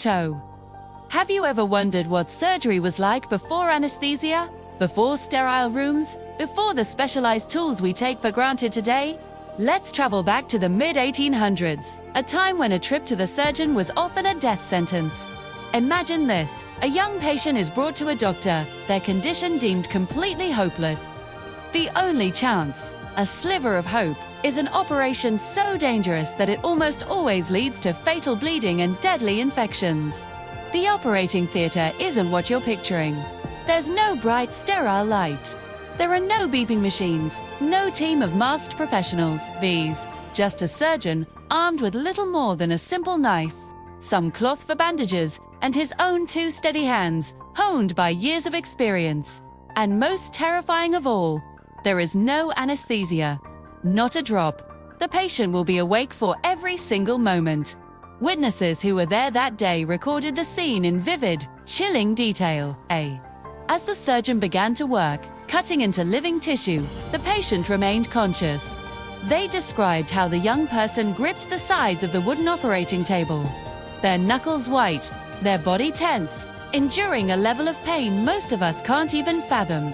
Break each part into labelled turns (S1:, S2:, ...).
S1: toe. Have you ever wondered what surgery was like before anesthesia? Before sterile rooms? Before the specialized tools we take for granted today? Let's travel back to the mid-1800s, a time when a trip to the surgeon was often a death sentence. Imagine this: a young patient is brought to a doctor, their condition deemed completely hopeless. The only chance, a sliver of hope, is an operation so dangerous that it almost always leads to fatal bleeding and deadly infections. The operating theater isn't what you're picturing. There's no bright, sterile light. There are no beeping machines, no team of masked professionals, these, just a surgeon armed with little more than a simple knife, some cloth for bandages, and his own two steady hands, honed by years of experience. And most terrifying of all, there is no anesthesia. Not a drop. The patient will be awake for every single moment. Witnesses who were there that day recorded the scene in vivid, chilling detail. As the surgeon began to work, cutting into living tissue, the patient remained conscious. They described how the young person gripped the sides of the wooden operating table, their knuckles white, their body tense, enduring a level of pain most of us can't even fathom.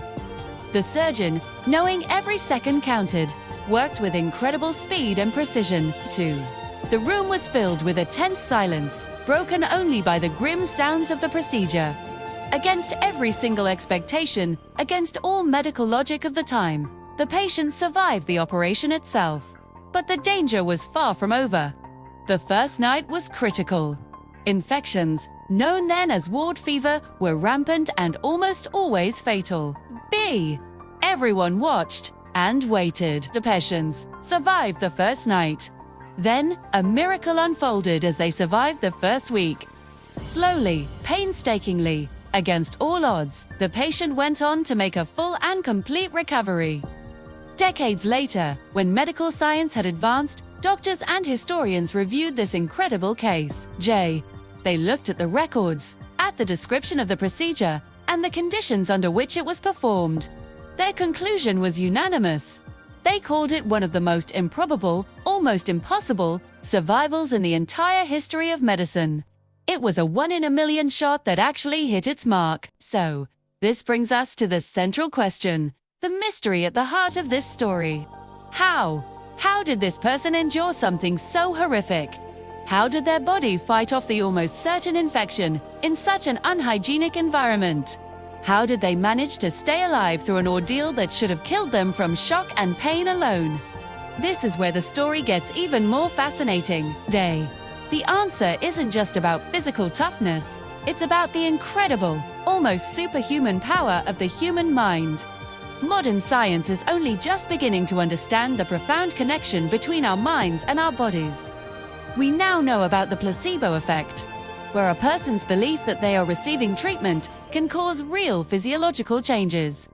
S1: The surgeon, knowing every second counted, worked with incredible speed and precision, too. The room was filled with a tense silence, broken only by the grim sounds of the procedure. Against every single expectation, against all medical logic of the time, the patient survived the operation itself. But the danger was far from over. The first night was critical. Infections, known then as ward fever, were rampant and almost always fatal. Everyone watched and waited. The patients survived the first night. Then, a miracle unfolded as they survived the first week. Slowly, painstakingly, against all odds, the patient went on to make a full and complete recovery. Decades later, when medical science had advanced, doctors and historians reviewed this incredible case. They looked at the records, at the description of the procedure, and the conditions under which it was performed. Their conclusion was unanimous. They called it one of the most improbable, almost impossible, survivals in the entire history of medicine. It was a 1-in-a-million shot that actually hit its mark. So, this brings us to the central question, the mystery at the heart of this story. How? How did this person endure something so horrific? How did their body fight off the almost certain infection in such an unhygienic environment? How did they manage to stay alive through an ordeal that should have killed them from shock and pain alone? This is where the story gets even more fascinating. The answer isn't just about physical toughness, it's about the incredible, almost superhuman power of the human mind. Modern science is only just beginning to understand the profound connection between our minds and our bodies. We now know about the placebo effect, where a person's belief that they are receiving treatment can cause real physiological changes.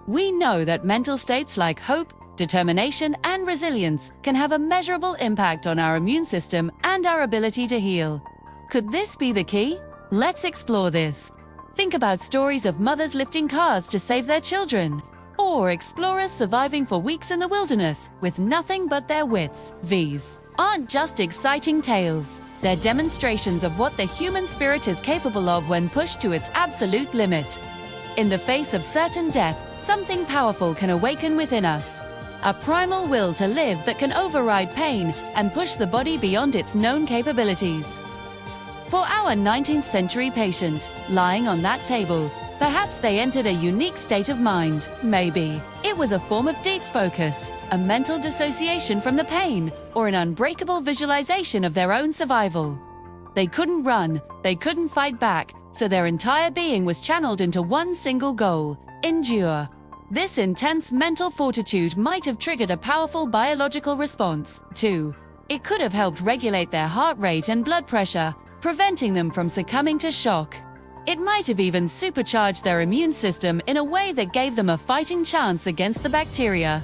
S1: We know that mental states like hope, determination, and resilience can have a measurable impact on our immune system and our ability to heal. Could this be the key? Let's explore this. Think about stories of mothers lifting cars to save their children, or explorers surviving for weeks in the wilderness with nothing but their wits. These aren't just exciting tales. They're demonstrations of what the human spirit is capable of when pushed to its absolute limit. In the face of certain death, something powerful can awaken within us. A primal will to live that can override pain and push the body beyond its known capabilities. For our 19th century patient, lying on that table, perhaps they entered a unique state of mind. Maybe it was a form of deep focus, a mental dissociation from the pain, or an unbreakable visualization of their own survival. They couldn't run, they couldn't fight back, so their entire being was channeled into one single goal: endure. This intense mental fortitude might have triggered a powerful biological response, too. It could have helped regulate their heart rate and blood pressure, preventing them from succumbing to shock. It might have even supercharged their immune system in a way that gave them a fighting chance against the bacteria.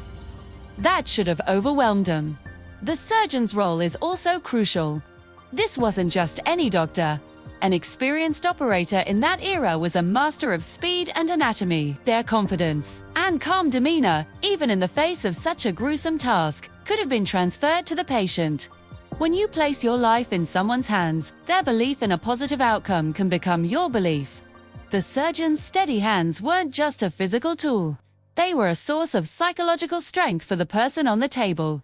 S1: That should have overwhelmed them. The surgeon's role is also crucial. This wasn't just any doctor. An experienced operator in that era was a master of speed and anatomy. Their confidence and calm demeanor, even in the face of such a gruesome task, could have been transferred to the patient. When you place your life in someone's hands, their belief in a positive outcome can become your belief. The surgeon's steady hands weren't just a physical tool. They were a source of psychological strength for the person on the table.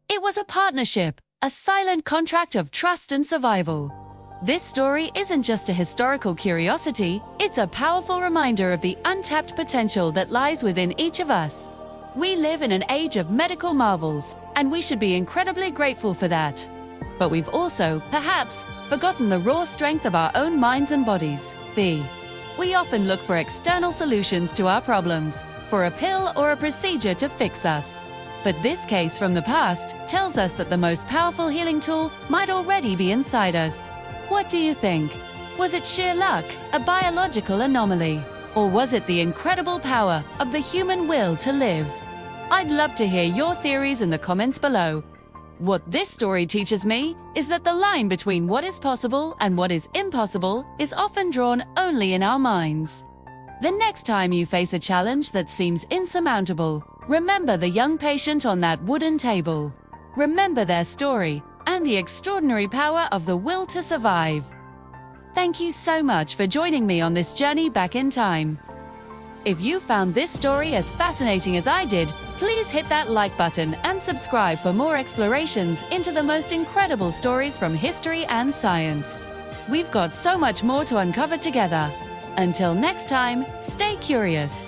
S1: It was a partnership, a silent contract of trust and survival. This story isn't just a historical curiosity, it's a powerful reminder of the untapped potential that lies within each of us. We live in an age of medical marvels, and we should be incredibly grateful for that. But we've also, perhaps, forgotten the raw strength of our own minds and bodies. We often look for external solutions to our problems, for a pill or a procedure to fix us. But this case from the past tells us that the most powerful healing tool might already be inside us. What do you think? Was it sheer luck, a biological anomaly? Or was it the incredible power of the human will to live? I'd love to hear your theories in the comments below. What this story teaches me is that the line between what is possible and what is impossible is often drawn only in our minds. The next time you face a challenge that seems insurmountable, remember the young patient on that wooden table. Remember their story and the extraordinary power of the will to survive. Thank you so much for joining me on this journey back in time. If you found this story as fascinating as I did, please hit that like button and subscribe for more explorations into the most incredible stories from history and science. We've got so much more to uncover together. Until next time, stay curious.